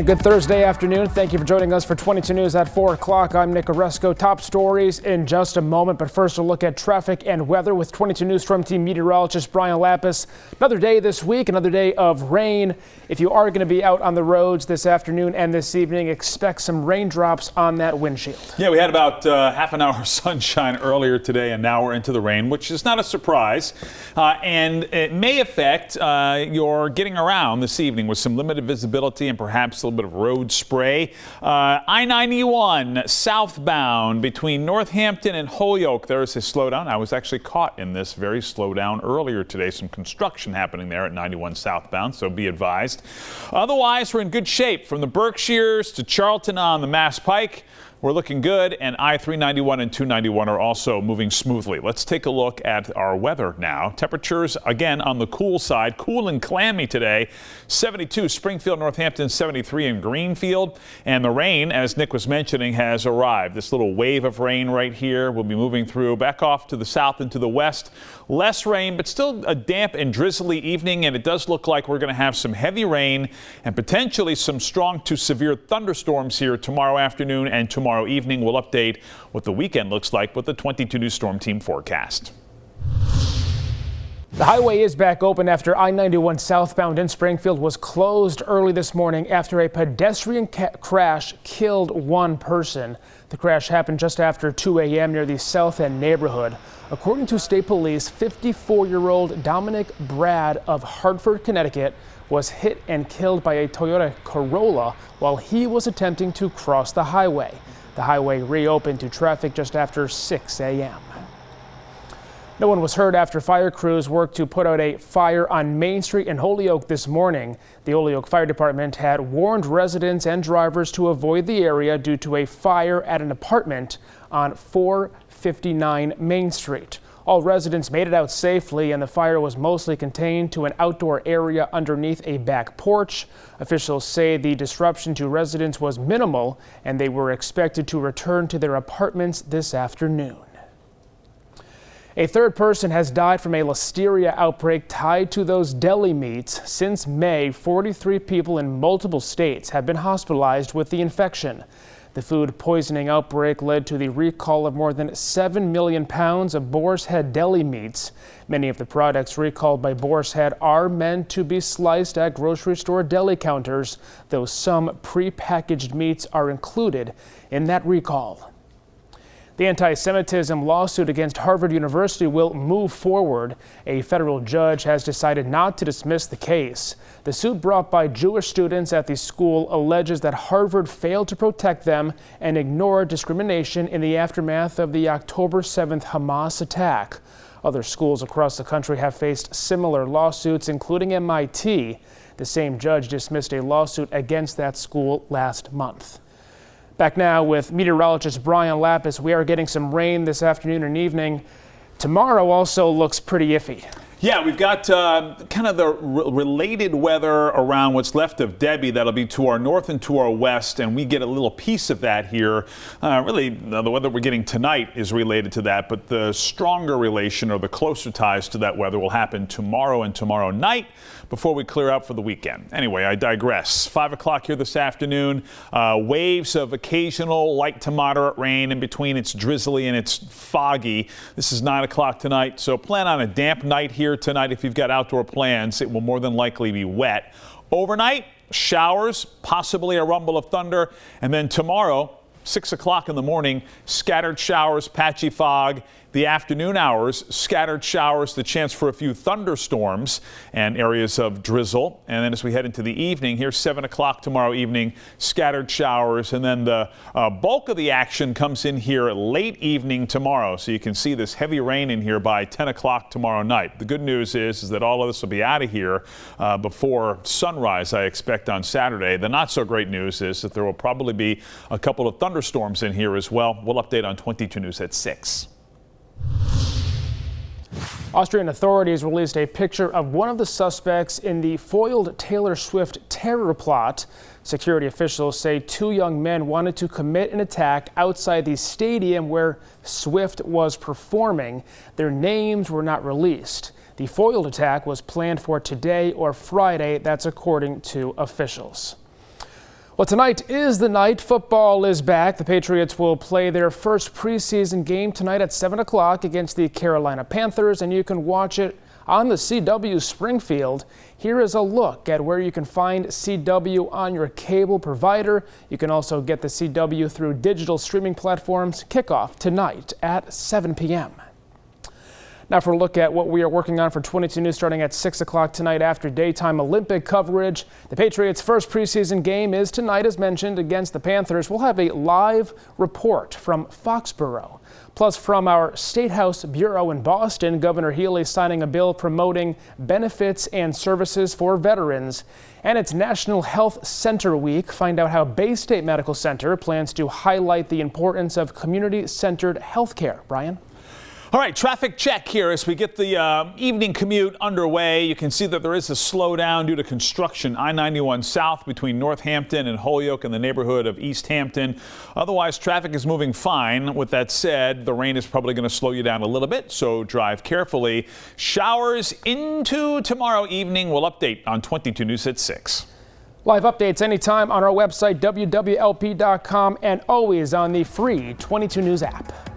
And good Thursday afternoon. Thank you for joining us for 22 News at 4 o'clock. I'm Nick Oresco. Top stories in just a moment, but first a look at traffic and weather with 22 News Storm Team meteorologist Brian Lapis. Another day this week, another day of rain. If you are going to be out on the roads this afternoon and this evening, expect some raindrops on that windshield. Yeah, we had about half an hour of sunshine earlier today, and now we're into the rain, which is not a surprise. And it may affect your getting around this evening with some limited visibility and perhaps a little bit of road spray. I-91 southbound between Northampton and Holyoke. There's a slowdown. I was actually caught in this very slowdown earlier today. Some construction happening there at 91 southbound, so be advised. Otherwise, we're in good shape from the Berkshires to Charlton on the Mass Pike. We're looking good, and I-391 and 291 are also moving smoothly. Let's take a look at our weather now. Temperatures, again, on the cool side. Cool and clammy today. 72 Springfield, Northampton, 73 in Greenfield. And the rain, as Nick was mentioning, has arrived. This little wave of rain right here will be moving through back off to the south and to the west. Less rain, but still a damp and drizzly evening, and it does look like we're going to have some heavy rain and potentially some strong to severe thunderstorms here tomorrow afternoon and tomorrow evening. We'll update what the weekend looks like with the 22 News Storm Team forecast. The highway is back open after I-91 southbound in Springfield was closed early this morning after a pedestrian crash killed one person. The crash happened just after 2 a.m. near the South End neighborhood. According to state police, 54-year-old Dominic Brad of Hartford, Connecticut, was hit and killed by a Toyota Corolla while he was attempting to cross the highway. The highway reopened to traffic just after 6 a.m. No one was hurt after fire crews worked to put out a fire on Main Street in Holyoke this morning. The Holyoke Fire Department had warned residents and drivers to avoid the area due to a fire at an apartment on 459 Main Street. All residents made it out safely, and the fire was mostly contained to an outdoor area underneath a back porch. Officials say the disruption to residents was minimal, and they were expected to return to their apartments this afternoon. A third person has died from a listeria outbreak tied to those deli meats. Since May, 43 people in multiple states have been hospitalized with the infection. The food poisoning outbreak led to the recall of more than 7 million pounds of boar's head deli meats. Many of the products recalled by Boar's Head are meant to be sliced at grocery store deli counters, though some pre-packaged meats are included in that recall. The anti-Semitism lawsuit against Harvard University will move forward. A federal judge has decided not to dismiss the case. The suit brought by Jewish students at the school alleges that Harvard failed to protect them and ignored discrimination in the aftermath of the October 7th Hamas attack. Other schools across the country have faced similar lawsuits, including MIT. The same judge dismissed a lawsuit against that school last month. Back now with meteorologist Brian Lapis. We are getting some rain this afternoon and evening. Tomorrow also looks pretty iffy. Yeah, we've got kind of the related weather around what's left of Debbie that'll be to our north and to our west, and we get a little piece of that here. Really, the weather we're getting tonight is related to that, but the stronger relation or the closer ties to that weather will happen tomorrow and tomorrow night before we clear out for the weekend. Anyway, I digress. 5 o'clock here this afternoon. Waves of occasional light to moderate rain. In between, it's drizzly and it's foggy. This is 9 o'clock tonight, so plan on a damp night here tonight. If you've got outdoor plans, it will more than likely be wet. Overnight, showers, possibly a rumble of thunder, and then tomorrow, 6 o'clock in the morning, scattered showers, patchy fog. The afternoon hours, scattered showers, the chance for a few thunderstorms and areas of drizzle. And then as we head into the evening, here's 7 o'clock tomorrow evening, scattered showers. And then the bulk of the action comes in here late evening tomorrow. So you can see this heavy rain in here by 10 o'clock tomorrow night. The good news is that all of this will be out of here before sunrise, I expect, on Saturday. The not so great news is that there will probably be a couple of thunderstorms in here as well. We'll update on 22 News at 6. Austrian authorities released a picture of one of the suspects in the foiled Taylor Swift terror plot. Security officials say 2 young men wanted to commit an attack outside the stadium where Swift was performing. Their names were not released. The foiled attack was planned for today or Friday. That's according to officials. Well, tonight is the night. Football is back. The Patriots will play their first preseason game tonight at 7 o'clock against the Carolina Panthers, and you can watch it on the CW Springfield. Here is a look at where you can find CW on your cable provider. You can also get the CW through digital streaming platforms. Kickoff tonight at 7 p.m. Now for a look at what we are working on for 22 News starting at 6 o'clock tonight after daytime Olympic coverage. The Patriots' first preseason game is tonight, as mentioned, against the Panthers. We'll have a live report from Foxborough. Plus, from our State House Bureau in Boston, Governor Healy signing a bill promoting benefits and services for veterans. And it's National Health Center Week. Find out how Bay State Medical Center plans to highlight the importance of community-centered health care. Brian? All right, traffic check here as we get the evening commute underway. You can see that there is a slowdown due to construction. I-91 south between Northampton and Holyoke in the neighborhood of East Hampton. Otherwise, traffic is moving fine. With that said, the rain is probably going to slow you down a little bit, so drive carefully. Showers into tomorrow evening. We'll update on 22 News at 6. Live updates anytime on our website, wwlp.com, and always on the free 22 News app.